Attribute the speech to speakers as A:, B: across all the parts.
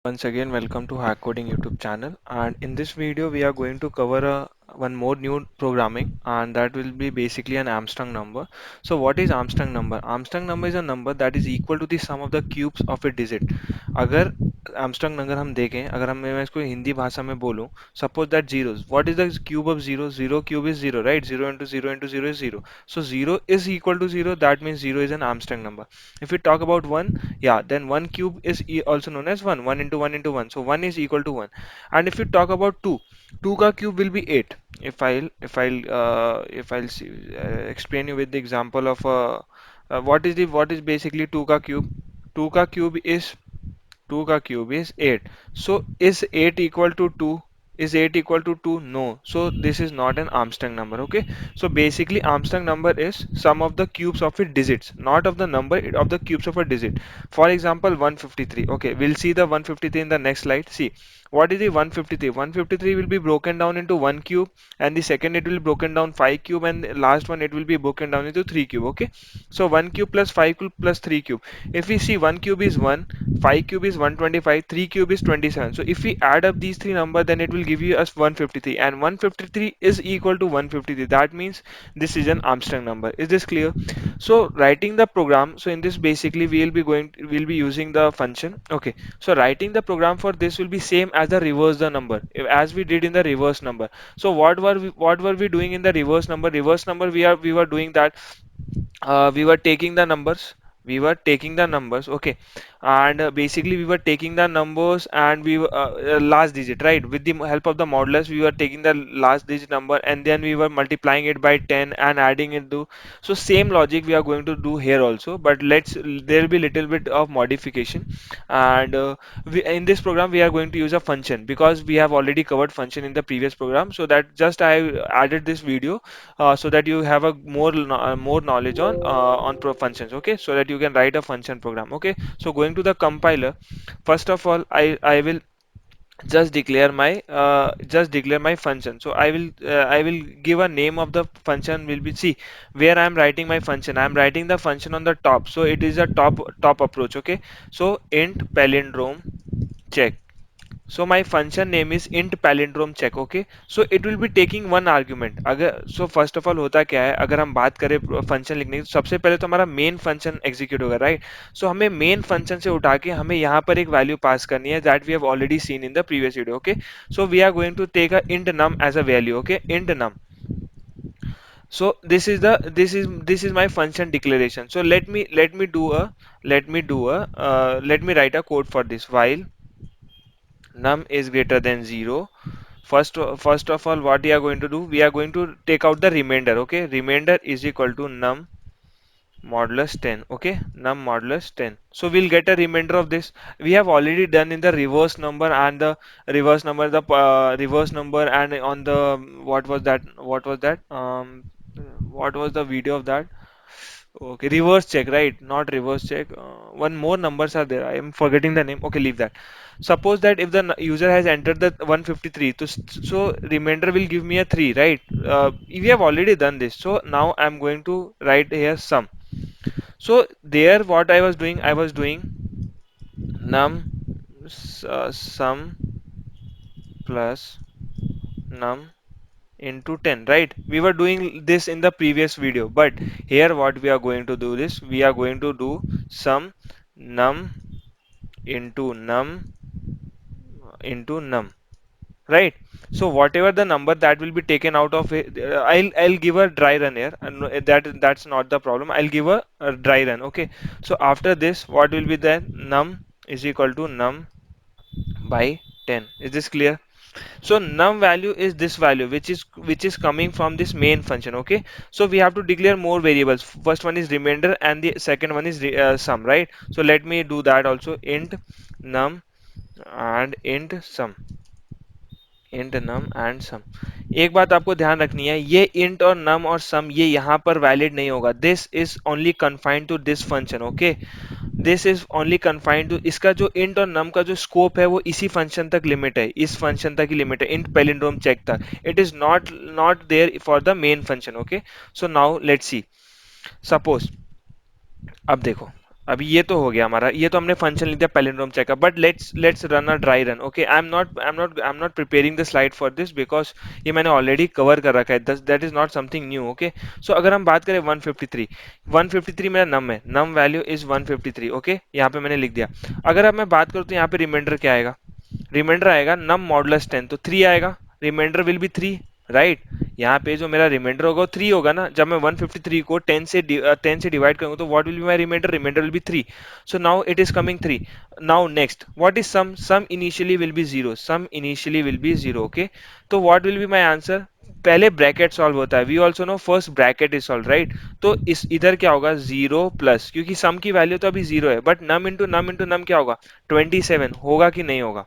A: Once again, welcome to Hack Coding YouTube channel. And in this video, we are going to cover one more new programming, and that will be basically an Armstrong number. So, what is Armstrong number? Armstrong number is a number that is equal to the sum of the cubes of a digit. अगर Armstrong अगर हम देखें, अगर हम मैं इसको हिंदी भाषा में बोलूं, suppose that zeros. What is the cube of zero? Zero cube is zero, right? Zero into zero is zero. So zero is equal to zero. That means zero is an Armstrong number. If we talk about one, yeah, then 1 cube is also known as 1. 1 into 1 into 1. So 1 is equal to 1. And if you talk about 2, 2 ka cube will be 8. If I'll see, explain you with the example of what is basically 2 ka cube. 2 ka cube is 2 का cube is 8. So is 8 equal to 2? Is 8 equal to 2? No. So this is not an Armstrong number. Okay. So basically Armstrong number is sum of the cubes of its digits, not of the number of the cubes of a digit. For example, 153. Okay, we'll see the 153 in the next slide. See, what is the 153? 153 will be broken down into 1 cube, and the second it will be broken down 5 cube, and the last one it will be broken down into 3 cube. Okay. So 1 cube plus 5 cube plus 3 cube. If we see 1 cube is 1, 5 cube is 125, 3 cube is 27. So if we add up these three numbers, then it will give you us 153, and 153 is equal to 153. That means this is an Armstrong number. Is this clear? So writing the program, so in this basically we'll be using the function. Okay, so writing the program for this will be same as the reverse the number, as we did in the reverse number. So what were we doing in the reverse number? Reverse number, we were doing that, we were taking the numbers, okay, and basically we were taking the numbers, and we were last digit, right? With the help of the modulus, we were taking the last digit number, and then we were multiplying it by 10 and adding it to. So same logic we are going to do here also, but there will be little bit of modification. And in this program we are going to use a function, because we have already covered function in the previous program. So that just I added this video, so that you have a more knowledge on pro functions. Okay, so that you can write a function program. Okay, so going to the compiler, first of all I will just declare my function. So I will give a name of the function. Will be, see, where I am writing my function, I am writing the function on the top, so it is a top approach. Okay, so int palindrome check. So my function name is int palindrome check. Okay, so it will be taking one argument. अगर so first of all होता क्या है, अगर हम बात करें function लिखने की, तो सबसे पहले तो हमारा मेन फंक्शन एग्जीक्यूट होगा, राइट? सो हमें मेन फंक्शन से उठा के हमें यहाँ पर एक वैल्यू पास करनी है, that we have already seen in the previous video. Okay, so we are going to take a int num as a value. Okay, int num. So this is my function declaration. So let me write a code for this. While num is greater than 0, first of all, what we are going to do, we are going to take out the remainder. Okay, remainder is equal to num modulus 10. Okay, num modulus 10. So we'll get a remainder of this. We have already done in the reverse number, and the reverse number, and on the, what was the video of that? Okay, reverse check, right? Not reverse check. One more numbers are there. I am forgetting the name. Okay, leave that. Suppose that if the user has entered the 153, so remainder will give me a 3, right? We have already done this. So now I'm going to write here sum. So there, what I was doing num sum plus num into 10, right? We were doing this in the previous video, but here what we are going to do is we are going to do sum num into num, right? So whatever the number that will be taken out of it, I'll give a dry run here, and that's not the problem. I'll give a dry run. Okay, so after this, what will be there? Num is equal to num by 10. Is this clear? So num value is this value, which is coming from this main function. Okay, so we have to declare more variables. First one is remainder, and the second one is sum, right? So let me do that also. Int num and int num and sum. एक बात आपको ध्यान रखनी है, ये int और num और sum ये यहाँ पर वैलिड नहीं होगा. This is only confined to this function. Okay, this is only confined to, इसका जो इंट और नम का जो स्कोप है वो इसी फंक्शन तक लिमिट है, इस फंक्शन तक ही लिमिट है, इंट पैलिंड्रोम चेक तक. It is not there for the main function. Okay, so now let's see. Suppose, अब देखो, अभी ये तो हो गया हमारा, ये तो हमने फंक्शन लिख दिया पैलिंड्रोम चेक का, but let's run a dry run. Okay, I am not preparing the slide for this because ये मैंने ऑलरेडी कवर कर रखा है, that is not something new. Okay, so अगर हम बात करें 153, 153 मेरा नम है, नम वैल्यू इज 153। ओके, यहाँ पे मैंने लिख दिया। अगर अब मैं बात करूँ तो यहाँ पे रिमाइंडर क्या आएगा, रिमाइंडर आएगा नम मॉडुलस 10, तो 3 आएगा, रिमाइंडर विल बी 3, राइट। यहाँ पे जो मेरा रिमाइंडर होगा वो 3 होगा ना, जब मैं 153 को 10 से डिवाइड करूंगा तो what will be my reminder, reminder will be 3। So now it is coming 3। Now next what is sum, sum initially will be 0, sum initially will be 0। Okay, तो what will be my answer, पहले bracket solve होता है, we also know first bracket is solve, right. तो इस इधर क्या होगा, 0 plus, क्योंकि सम की वैल्यू तो अभी 0 है, बट नम इंटू नम क्या होगा, 27 होगा कि नहीं होगा,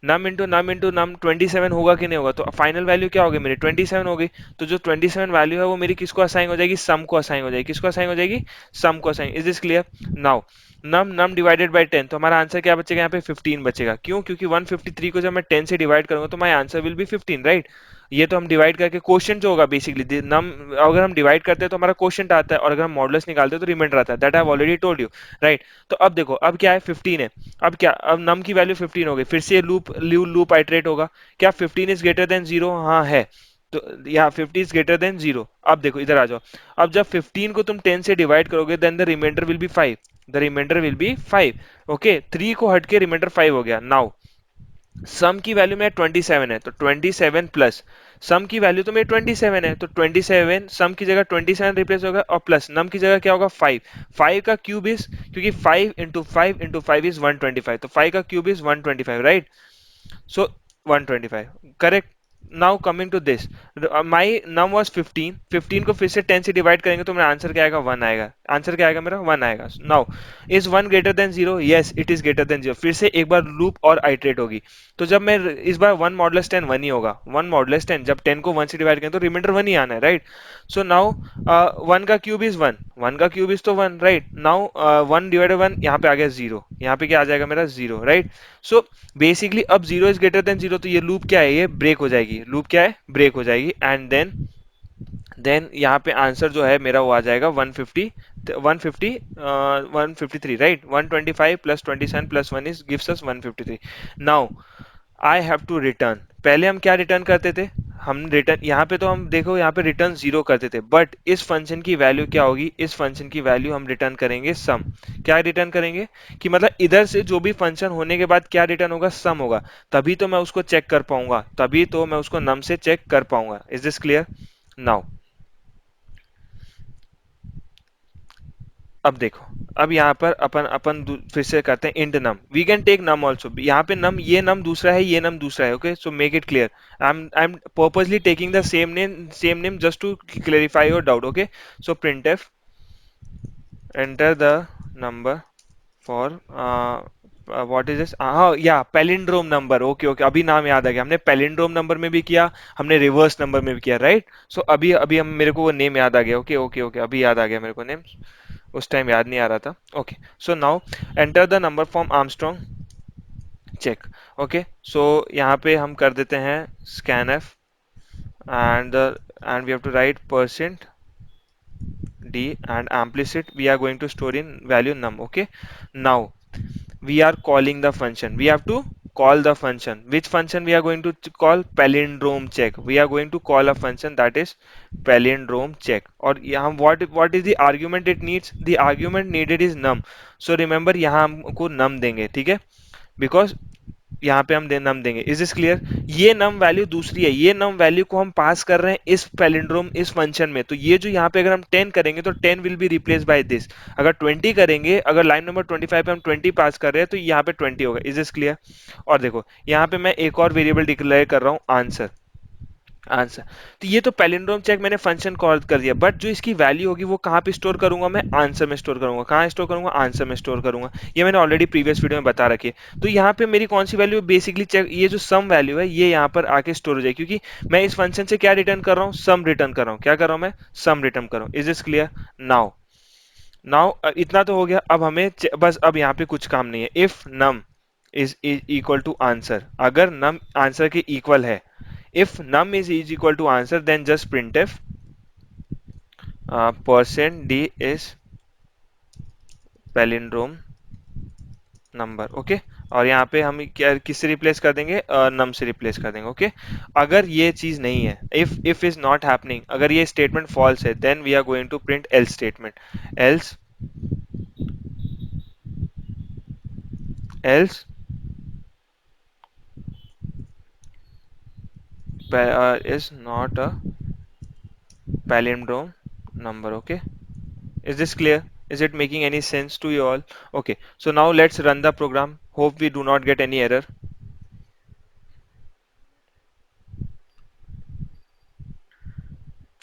A: नम 27 होगा कि नहीं होगा, तो फाइनल वैल्यू क्या होगी मेरी, 27 होगी। तो जो 27 वैल्यू है वो मेरी किसको असाइन हो जाएगी, सम को असाइन हो जाएगी, किसको असाइन हो जाएगी, सम को assign. Is this clear now. Num num divided by 10, तो हमारा आंसर क्या बचेगा यहाँ पे, 15 बचेगा। क्यों, क्योंकि 153 को जब मैं 10 से डिवाइड करूंगा तो my answer will be 15, right. ये तो हम डिवाइड करके क्वेश्चन जो होगा बेसिकली नम, अगर हम डिवाइड करते हैं तो हमारा क्वेश्चन आता है, और अगर हम मॉडुलस निकालते हैं तो रिमाइंडर आता है, that I have already told you, right. तो अब देखो, अब क्या है, 15 है। अब क्या, अब नम की वैल्यू 15 हो गई, फिर से लूप आइटरेट होगा। क्या 15 इज ग्रेटर देन 0, हाँ है। तो यहाँ 50 इज ग्रेटर देन 0। अब देखो इधर आ जाओ, अब जब 15 को तुम 10 से डिवाइड करोगे then the remainder will be 5, the remainder will be 5। Okay, 3 को हट के रिमाइंडर 5 हो गया। नाउ सम की वैल्यू में 27 है, तो 27 प्लस सम की वैल्यू तो मेरी 27 है, तो 27 सम की जगह 27 रिप्लेस होगा, और प्लस नम की जगह क्या होगा, 5। 5 का क्यूब इज, क्योंकि 5 इंटू 5 इज 125, तो 5 का cube is 125, right. So 125, correct. Now coming to this, my num was 15, 15 को फिर से 10 से डिवाइड करेंगे तो मेरा आंसर क्या आएगा, 1 आएगा। आंसर क्या आएगा मेरा, 1 आएगा। Now is 1 greater than 0, yes it is greater than 0। फिर से एक बार लूप और आइटरेट होगी, तो जब मैं इस बार 1 मॉडुलस 10 1 ही होगा, 1 मॉडुलस 10 जब 10 को 1 से डिवाइड करें तो रिमाइंडर 1 ही आना है, राइट। सो नाउ 1 का क्यूब इज 1, 1 का क्यूब इज तो 1, राइट। नाउ 1 डिवाइडेड 1, यहाँ पे आ गया 0, यहाँ पे क्या आ जाएगा मेरा 0, राइट। सो बेसिकली अब 0 इज ग्रेटर देन 0, तो ये लूप क्या है, ये ब्रेक हो जाएगी, लूप क्या है, ब्रेक हो जाएगी। एंड देन यहाँ पे आंसर जो है मेरा वो आ जाएगा 150, 153, right. 125 plus 27 plus 1 is gives us 153। Now I have to return, पहले हम क्या रिटर्न करते थे, हम रिटर्न यहाँ पे तो हम देखो यहाँ पे रिटर्न 0 करते थे, बट इस फंक्शन की वैल्यू क्या होगी, इस फंक्शन की वैल्यू हम रिटर्न करेंगे सम। क्या रिटर्न करेंगे, कि मतलब इधर से जो भी फंक्शन होने के बाद क्या रिटर्न होगा, सम होगा, तभी तो मैं उसको चेक कर पाऊंगा, तभी तो मैं उसको नम से चेक कर पाऊंगा। Is this clear now. अब देखो, अब यहाँ पर अपन अपन फिर से करते हैं int num, we can take num also, यहाँ पे नम, ये नम दूसरा है, ये नम दूसरा है। Okay, so make it clear, I am purposely taking the same name just to clarify your doubt. Okay, so print f enter the number for what is this, हाँ या पैलिंड्रोम नंबर। ओके ओके, अभी नाम याद आ गया, हमने palindrome number में भी किया, हमने रिवर्स नंबर में भी किया, राइट। सो अभी अभी हम, मेरे को वो नेम याद आ गया। ओके ओके ओके, अभी याद आ गया मेरे को नेम, उस टाइम याद नहीं आ रहा था। Okay, so now enter the number from Armstrong check. Okay, so यहाँ पे हम कर देते हैं scan f and we have to write percent d and implicit we are going to store in value num। Okay, now we are calling the function, we have to call the function, which function we are going to call, palindrome check, we are going to call a function that is palindrome check। और यहाँ what is the argument it needs, the argument needed is num। so remember यहाँ हमको num देंगे, ठीक है, because यहाँ पे हम नम देंगे। इज दिस क्लियर, ये नम वैल्यू दूसरी है, ये नम वैल्यू को हम पास कर रहे हैं इस पैलिंड्रोम, इस फंक्शन में, तो ये जो यहाँ पे अगर हम 10 करेंगे तो 10 will be replace by this, अगर 20 करेंगे, अगर लाइन नंबर 25 पे हम 20 पास कर रहे हैं तो यहाँ पे 20 होगा। इज दिस क्लियर, और देखो यहाँ पे मैं एक और वेरिएबल डिक्लेयर कर रहा हूँ आंसर, आंसर। तो ये तो पैलिंड्रोम चेक मैंने फंक्शन कॉल कर दिया, बट जो इसकी वैल्यू होगी वो कहाँ पे स्टोर करूंगा, मैं आंसर में स्टोर करूंगा। कहाँ स्टोर करूंगा, आंसर में स्टोर करूंगा, ये मैंने ऑलरेडी प्रीवियस वीडियो में बता रखी है। तो यहाँ पे मेरी कौन सी वैल्यू बेसिकली चेक, ये जो सम वैल्यू है ये यहाँ पर आके स्टोर हो जाए, क्योंकि मैं इस फंक्शन से क्या रिटर्न कर रहा हूँ, सम रिटर्न कर रहा हूँ। क्या कर रहा हूँ मैं, सम रिटर्न कर रहा हूँ। Is this clear now. Now इतना तो हो गया, अब हमें बस अब यहाँ पे कुछ काम नहीं है। If num is equal to answer, अगर नम आंसर के इक्वल है, if num is equal to answer then just printf percent d is palindrome number. Okay, और यहाँ पे हम क्या किससे रिप्लेस कर देंगे, नम से रिप्लेस कर देंगे। ओके, अगर ये चीज नहीं है, इफ इज नॉट हैपनिंग, अगर ये स्टेटमेंट फॉल्स है, then we are going to print else statement. Else, else is not a palindrome number. Okay, is this clear? Is it making any sense to you all? Okay, so now let's run the program. Hope we do not get any error.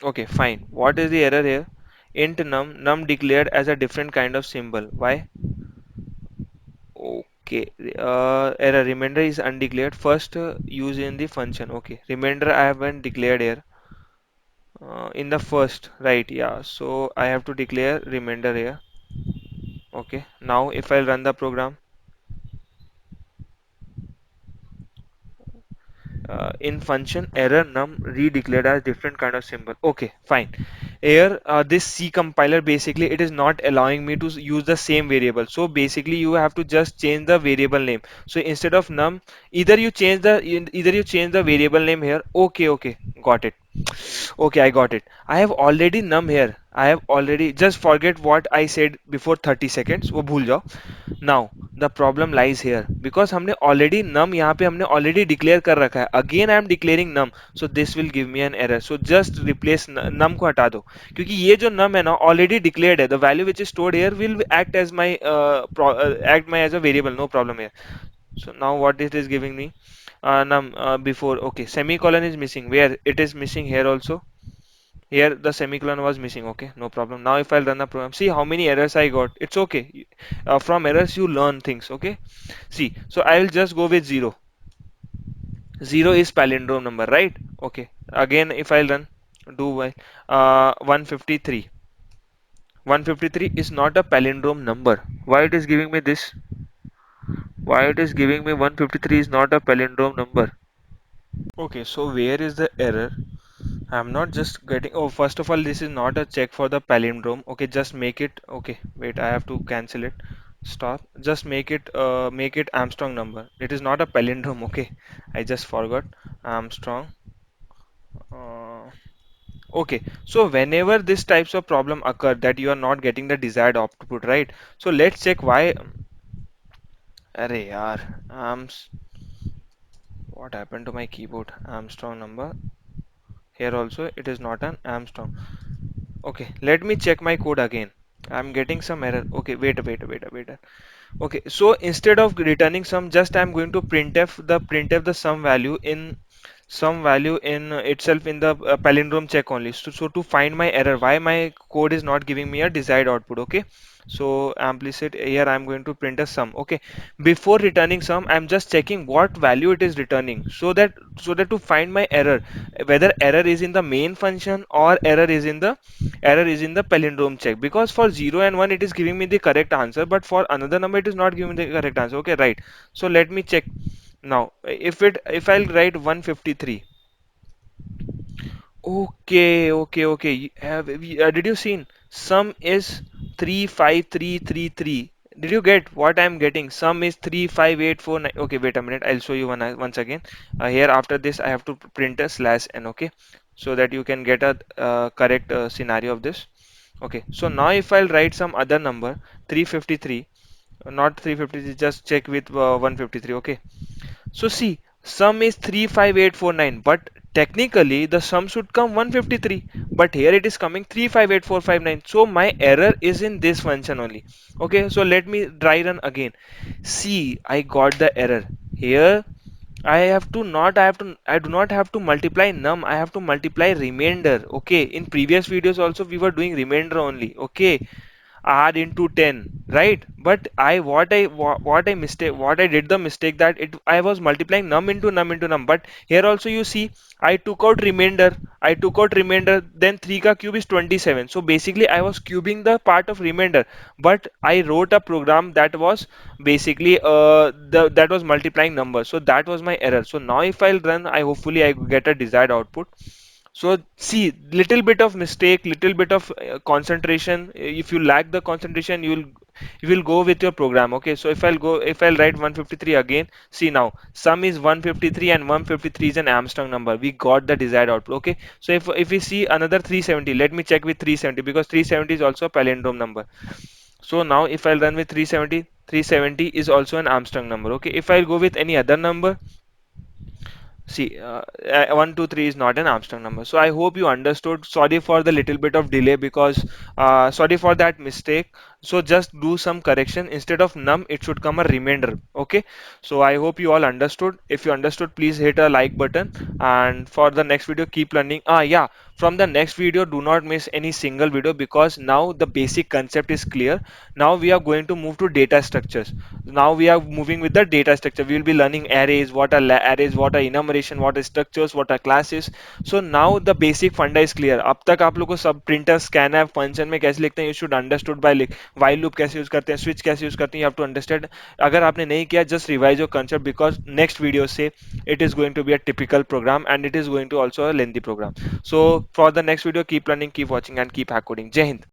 A: Okay, fine. What is the error here? Int num declared as a different kind of symbol. Why? Okay, error remainder is undeclared. First, use in the function. Okay, remainder I haven't declared here. In the first, right? Yeah, so I have to declare remainder here. Okay, now if I run the program, in function error num redeclared as different kind of symbol. Okay, fine. Here this C compiler basically it is not allowing me to use the same variable, so basically you have to just change the variable name. So instead of num, either you change the variable name here. Okay, okay, got it. Okay, I got it. I have already num here. I have already just forget what I said before 30 seconds. वो भूल जाओ. Now the problem lies here because हमने already num यहाँ पे हमने already declare कर रखा है. Again I am declaring num, so this will give me an error. So just replace num को हटा दो क्योंकि ये जो num है ना already declared है. The value which is stored here will act as my act my as a variable. No problem here. So now what it is giving me? Num before. Okay, semicolon is missing. Where it is missing here also. Here the semicolon was missing. Okay, no problem. Now if I'll run the program, see how many errors I got. It's okay. From errors you learn things. Okay, see, so I will just go with 0. 0 is palindrome number, right? Okay, again if I'll run, do while 153. 153 is not a palindrome number. Why it is giving me this? Why it is giving me 153 is not a palindrome number? Okay, so where is the error? I'm not just getting. Oh, first of all, this is not a check for the palindrome. Okay, just make it. Okay, wait, I have to cancel it. Stop. Just make it Armstrong number. It is not a palindrome. Okay, I just forgot Armstrong. Uh, okay, so whenever this types of problem occur that you are not getting the desired output, right? So let's check why. अरे यार, Arms. What happened to my keyboard? Armstrong number. Here also it is not an Armstrong. Okay, let me check my code again. I'm getting some error. Okay, wait. Okay, so instead of returning sum, just I'm going to printf the sum value in itself in the palindrome check only. So to find my error, why my code is not giving me a desired output. Okay, so implicit here I'm going to print a sum. Okay, before returning sum, I'm just checking what value it is returning, so that to find my error, whether error is in the main function or error is in the palindrome check, because for 0 and 1 it is giving me the correct answer, but for another number it is not giving the correct answer. Okay, right, so let me check now. If I'll write 153. Okay. Did you seen sum is 35333? Did you get what I'm getting? Sum is 35849. Okay, wait a minute, I'll show you once again. Here after this I have to print a slash n. Okay, so that you can get a correct scenario of this. Okay, so now if I'll write some other number, 353, not 353, just check with 153. Okay, so see, sum is 35849, but technically the sum should come 153, but here it is coming 358459. So my error is in this function only. Okay, so let me try run again. See, I got the error here. I do not have to multiply num, I have to multiply remainder. Okay, in previous videos also we were doing remainder only. Okay, add into 10, right? But what I did the mistake that I was multiplying num, but here also you see I took out remainder, then 3 ka cube is 27, so basically I was cubing the part of remainder, but I wrote a program that was basically that was multiplying numbers, so that was my error. So now if I'll run, I hopefully I get a desired output. So see, little bit of mistake, little bit of concentration. If you lack the concentration, you will you will go with your program. Okay, so if I'll write 153 again, see now sum is 153 and 153 is an Armstrong number. We got the desired output. Okay, so if we see another 370, let me check with 370 because 370 is also a palindrome number. So now if I'll run with 370, 370 is also an Armstrong number. Okay, if I'll go with any other number, see, 1, 2, 3 is not an Armstrong number. So I hope you understood. Sorry for the little bit of delay because, sorry for that mistake. So just do some correction. Instead of num, it should come a remainder. Okay. So I hope you all understood. If you understood, please hit a like button. And for the next video, keep learning. Yeah. From the next video, do not miss any single video because now the basic concept is clear. Now we are going to move to data structures. Now we are moving with the data structure. We will be learning arrays, what are arrays, what are enumeration, what are structures, what are classes. So now the basic funda is clear. अब तक आप लोग को सब printer scanner function में कैसे लिखते हैं you should understood by while loop कैसे यूज करते हैं, switch कैसे यूज करते हैं, you have to understand. अगर आपने नहीं किया just revise your concept because next video say it is going to be a typical program and it is going to also a lengthy program. So for the next video keep learning, keep watching and keep hack coding. Jai Hind.